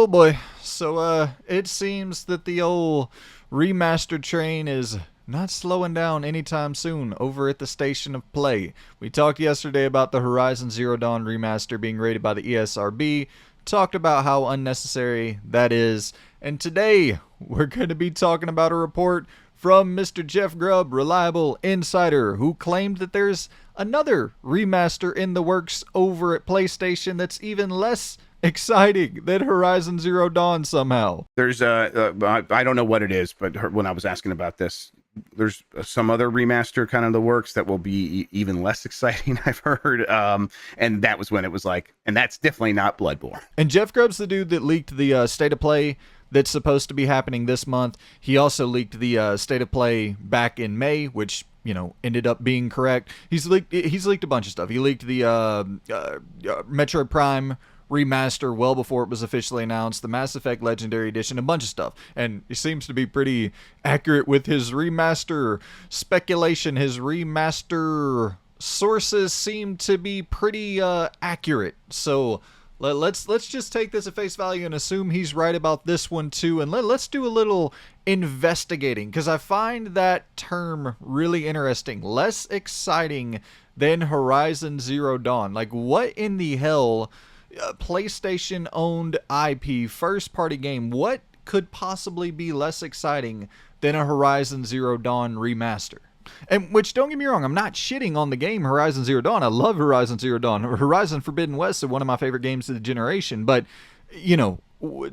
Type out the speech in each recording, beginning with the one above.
Oh boy. So it seems that the old remastered train is not slowing down anytime soon over at the station of play. We talked yesterday about the Horizon Zero Dawn remaster being rated by the ESRB, talked about how unnecessary that is, and today we're going to be talking about a report from Mr. Jeff Grubb, reliable insider, who claimed that there's another remaster in the works over at PlayStation that's even less exciting than Horizon Zero Dawn somehow. There's I don't know what it is, but when I was asking about this, there's some other remaster kind of the works that will be even less exciting, I've heard. And that was when it was like, and that's definitely not Bloodborne. And Jeff Grubb's the dude that leaked the state of play that's supposed to be happening this month. He also leaked the state of play back in May, which, you know, ended up being correct. He's leaked a bunch of stuff. He leaked the Metroid Prime remaster well before it was officially announced, the Mass Effect Legendary Edition, a bunch of stuff. And he seems to be pretty accurate with his remaster speculation. His remaster sources seem to be pretty accurate. So let's just take this at face value and assume he's right about this one too, and let's do a little investigating, because I find that term really interesting. Less exciting than Horizon Zero Dawn. Like, what in the hell? PlayStation owned IP, first party game, what could possibly be less exciting than a Horizon Zero Dawn remaster? And which, don't get me wrong, I'm not shitting on the game Horizon Zero Dawn. I love Horizon Zero Dawn. Horizon Forbidden West is one of my favorite games of the generation. But, you know,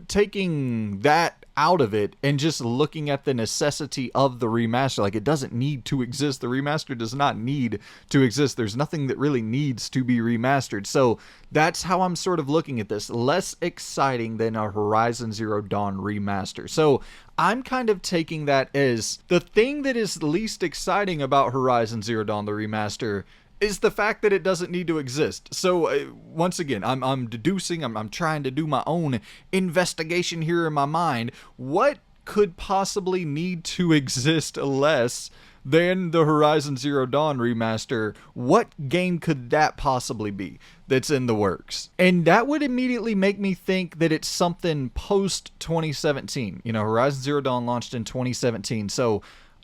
taking that out of it and just looking at the necessity of the remaster, like, it doesn't need to exist. The remaster does not need to exist. There's nothing that really needs to be remastered. So that's how I'm sort of looking at this. Less exciting than a Horizon Zero Dawn remaster. So I'm kind of taking that as the thing that is least exciting about Horizon Zero Dawn, the remaster, is the fact that it doesn't need to exist. So once again, I'm deducing, I'm trying to do my own investigation here in my mind. What could possibly need to exist less than the Horizon Zero Dawn remaster? What game could that possibly be that's in the works? And that would immediately make me think that it's something post 2017. You know, Horizon Zero Dawn launched in 2017, so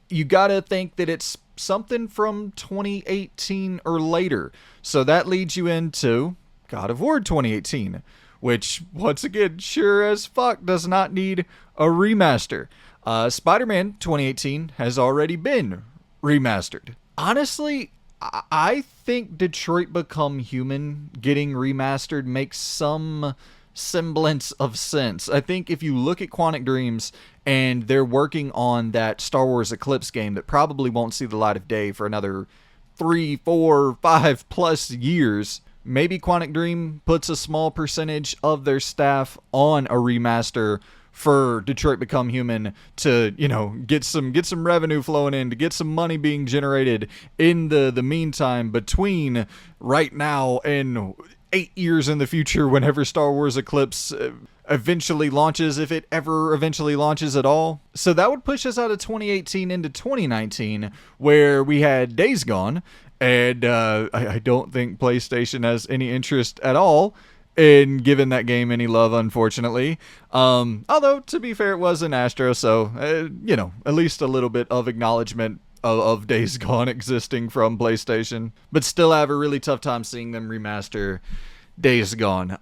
you gotta think that it's something from 2018 or later. So that leads you into God of War 2018, which, once again, sure as fuck does not need a remaster. Spider-Man 2018 has already been remastered. Honestly, I think Detroit Become Human getting remastered makes some semblance of sense. I think if you look at Quantic Dreams, and they're working on that Star Wars Eclipse game that probably won't see the light of day for another 3, 4, 5 plus years. Maybe Quantic Dream puts a small percentage of their staff on a remaster for Detroit Become Human to, you know, get some revenue flowing in, to get some money being generated in the meantime between right now and 8 years in the future, whenever Star Wars Eclipse eventually launches, if it ever eventually launches at all. So that would push us out of 2018 into 2019, where we had Days Gone, and I don't think PlayStation has any interest at all in giving that game any love, unfortunately. Although, to be fair, it was an Astro, so, you know, at least a little bit of acknowledgement of Days Gone existing from PlayStation. But still, I have a really tough time seeing them remaster Days Gone.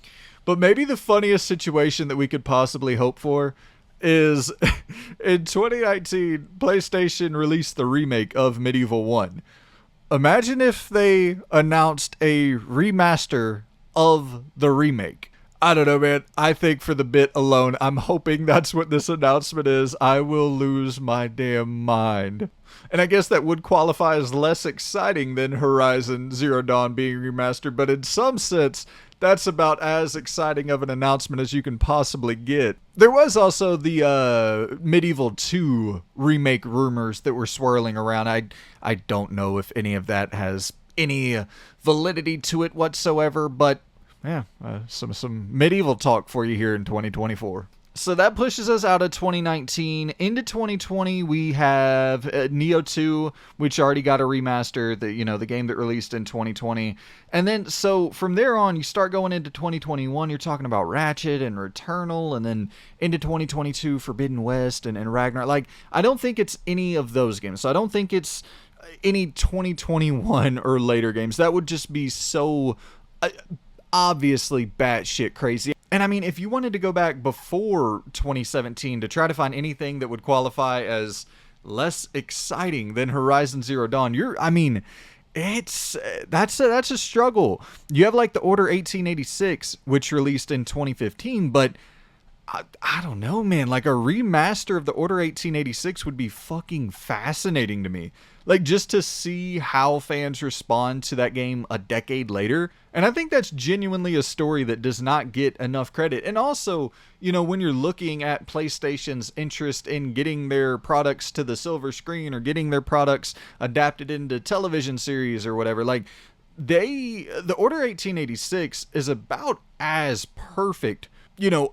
But maybe the funniest situation that we could possibly hope for is in 2019, PlayStation released the remake of Medieval 1. Imagine if they announced a remaster of the remake. I don't know, man. I think for the bit alone, I'm hoping that's what this announcement is. I will lose my damn mind. And I guess that would qualify as less exciting than Horizon Zero Dawn being remastered, but in some sense, that's about as exciting of an announcement as you can possibly get. There was also the Medieval 2 remake rumors that were swirling around. I don't know if any of that has any validity to it whatsoever, but yeah, some medieval talk for you here in 2024. So that pushes us out of 2019 into 2020. We have Neo 2, which already got a remaster, the game that released in 2020. And then so from there on, you start going into 2021. You're talking about Ratchet and Returnal, and then into 2022, Forbidden West and Ragnarok. Like, I don't think it's any of those games. So I don't think it's any 2021 or later games. That would just be so obviously batshit crazy. And I mean, if you wanted to go back before 2017 to try to find anything that would qualify as less exciting than Horizon Zero Dawn, that's a struggle. You have like the Order 1886, which released in 2015, but I don't know, man. Like, a remaster of the Order 1886 would be fucking fascinating to me. Like, just to see how fans respond to that game a decade later. And I think that's genuinely a story that does not get enough credit. And also, when you're looking at PlayStation's interest in getting their products to the silver screen or getting their products adapted into television series or whatever, like, the Order 1886 is about as perfect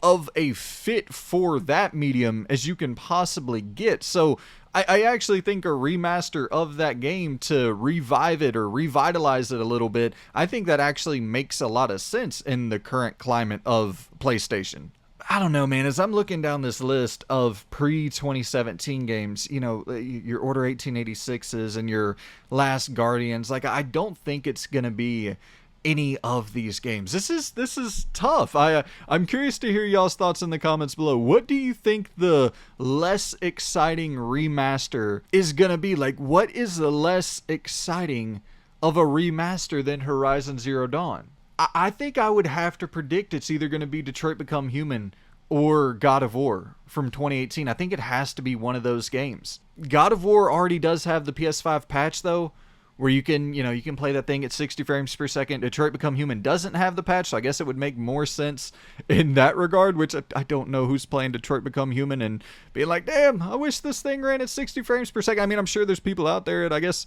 of a fit for that medium as you can possibly get. So I actually think a remaster of that game to revive it or revitalize it a little bit, I think that actually makes a lot of sense in the current climate of PlayStation. I don't know, man. As I'm looking down this list of pre-2017 games, your Order 1886s and your Last Guardians, like, I don't think it's going to be any of these games. This is tough. I'm curious to hear y'all's thoughts in the comments below. What do you think the less exciting remaster is gonna be? Like, what is the less exciting of a remaster than Horizon Zero Dawn? I think I would have to predict it's either gonna be Detroit Become Human or God of War from 2018. I think it has to be one of those games. God of War already does have the PS5 patch though, where you can play that thing at 60 frames per second. Detroit Become Human doesn't have the patch, so I guess it would make more sense in that regard, which I don't know who's playing Detroit Become Human and being like, damn, I wish this thing ran at 60 frames per second. I mean, I'm sure there's people out there, and I guess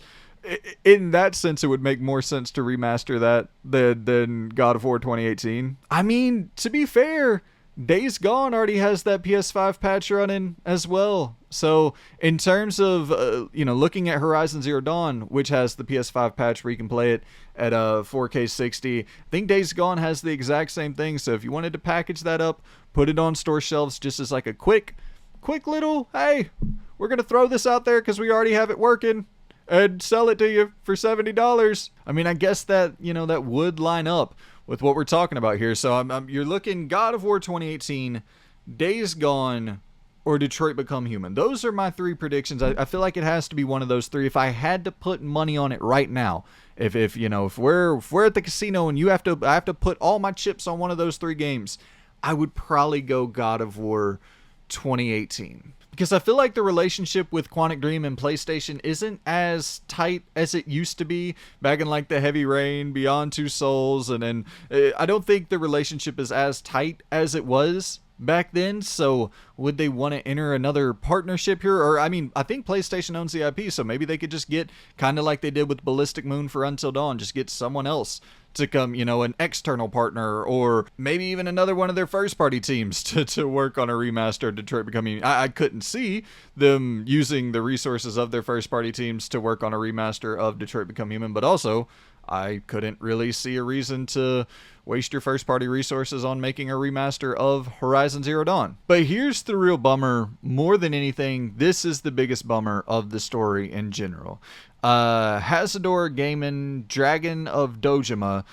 in that sense it would make more sense to remaster that than God of War 2018. I mean, to be fair, Days Gone already has that PS5 patch running as well. So in terms of, looking at Horizon Zero Dawn, which has the PS5 patch where you can play it at 4K 60, I think Days Gone has the exact same thing. So if you wanted to package that up, put it on store shelves just as like a quick little, hey, we're going to throw this out there because we already have it working, and sell it to you for $70. I mean, I guess that, that would line up with what we're talking about here. So you're looking God of War 2018, Days Gone, or Detroit Become Human. Those are my three predictions. I feel like it has to be one of those three. If I had to put money on it right now, if we're at the casino and I have to put all my chips on one of those three games, I would probably go God of War 2018. Because I feel like the relationship with Quantic Dream and PlayStation isn't as tight as it used to be back in like the Heavy Rain, Beyond Two Souls, and then I don't think the relationship is as tight as it was back then. So would they want to enter another partnership here? Or I mean, I think PlayStation owns the IP, so maybe they could just get, kind of like they did with Ballistic Moon for Until Dawn, just get someone else to come, an external partner, or maybe even another one of their first party teams to work on a remaster of Detroit Become Human. I couldn't see them using the resources of their first party teams to work on a remaster of Detroit Become Human, but also I couldn't really see a reason to waste your first party resources on making a remaster of Horizon Zero Dawn. But here's the real bummer. More than anything, this is the biggest bummer of the story in general. Hasador Gaming Dragon of Dojima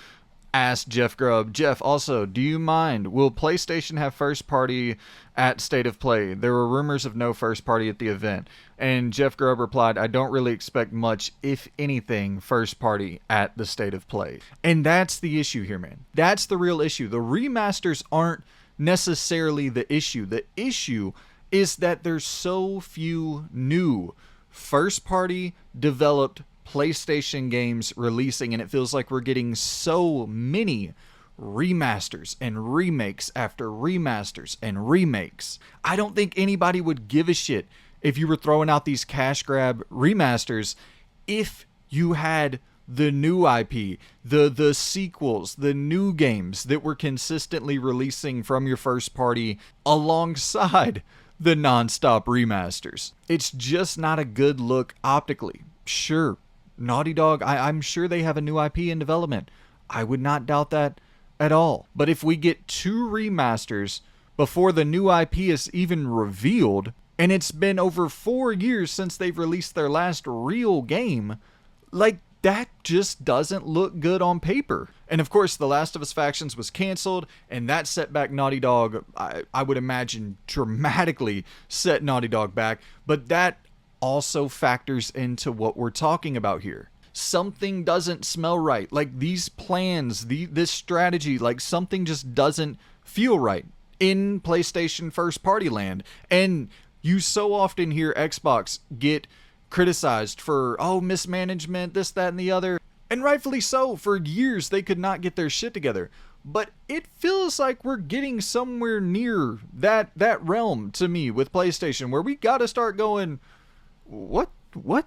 asked Jeff Grubb, Jeff, also, do you mind? Will PlayStation have first party at State of Play? There were rumors of no first party at the event. And Jeff Grubb replied, I don't really expect much, if anything, first party at the State of Play. And that's the issue here, man. That's the real issue. The remasters aren't necessarily the issue. The issue is that there's so few new first party developed PlayStation games releasing, and it feels like we're getting so many remasters and remakes after remasters and remakes. I don't think anybody would give a shit if you were throwing out these cash grab remasters if you had the new IP, the sequels, the new games that we're consistently releasing from your first party alongside the non-stop remasters. It's just not a good look optically. Sure, Naughty Dog, I'm sure they have a new IP in development. I would not doubt that at all. But if we get 2 remasters before the new IP is even revealed, and it's been over 4 years since they've released their last real game, like, that just doesn't look good on paper. And of course, The Last of Us Factions was canceled, and that set back Naughty Dog, I would imagine, dramatically set Naughty Dog back. But that also factors into what we're talking about here. Something doesn't smell right. Like, these plans, this strategy, like, something just doesn't feel right in PlayStation first party land. And you so often hear Xbox get criticized for, oh, mismanagement, this, that, and the other. And rightfully so. For years, they could not get their shit together. But it feels like we're getting somewhere near that realm to me with PlayStation, where we gotta start going, what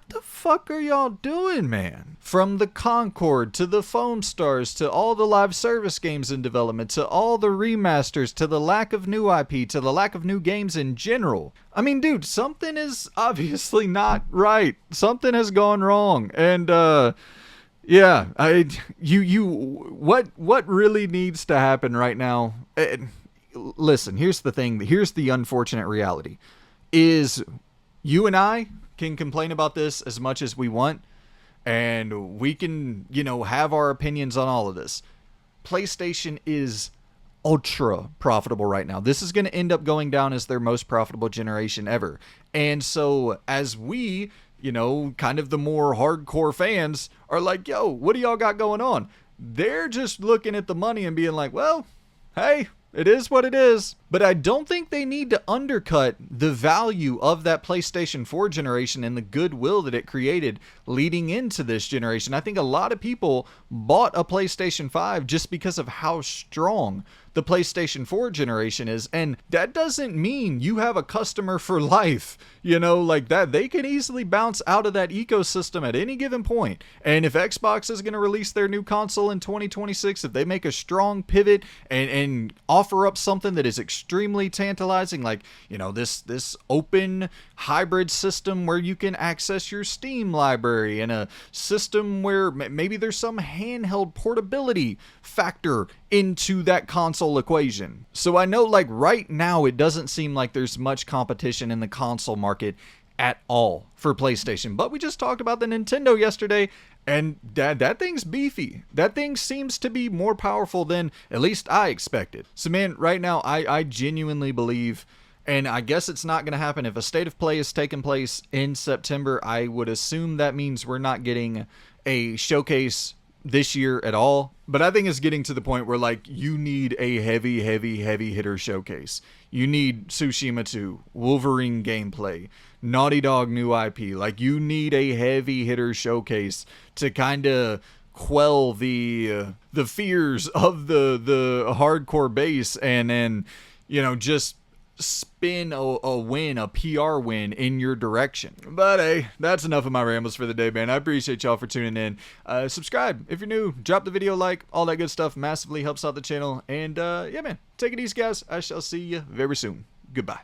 the fuck are y'all doing, man? From the Concord to the Foam Stars to all the live service games in development to all the remasters to the lack of new IP to the lack of new games in general. I mean, dude, something is obviously not right. Something has gone wrong. And yeah, what really needs to happen right now? Listen, here's the thing. Here's the unfortunate reality is you and I can complain about this as much as we want, and we can, have our opinions on all of this. PlayStation is ultra profitable right now. This is going to end up going down as their most profitable generation ever. And so as we, kind of the more hardcore fans are like, yo, what do y'all got going on? They're just looking at the money and being like, well, hey, it is what it is. But I don't think they need to undercut the value of that PlayStation 4 generation and the goodwill that it created leading into this generation. I think a lot of people bought a PlayStation 5 just because of how strong the PlayStation 4 generation is. And that doesn't mean you have a customer for life, like that. They can easily bounce out of that ecosystem at any given point. And if Xbox is going to release their new console in 2026, if they make a strong pivot and offer up something that is extremely tantalizing, like, this open hybrid system where you can access your Steam library, and a system where maybe there's some handheld portability factor into that console equation. So I know, like, right now it doesn't seem like there's much competition in the console market at all for PlayStation, but we just talked about the Nintendo yesterday, and that thing's beefy. That thing seems to be more powerful than at least I expected. So man, right now I genuinely believe, and I guess it's not going to happen. If a State of Play is taking place in September, I would assume that means we're not getting a showcase this year at all. But I think it's getting to the point where, like, you need a heavy hitter showcase. You need Tsushima 2, Wolverine gameplay, Naughty Dog new IP. Like, you need a heavy hitter showcase to kind of quell the fears of the hardcore base, and then, just spin a win, a PR win in your direction. But hey, that's enough of my rambles for the day, man. I appreciate y'all for tuning in. Subscribe if you're new, drop the video a like, all that good stuff massively helps out the channel. And yeah, man, take it easy, guys. I shall see you very soon. Goodbye.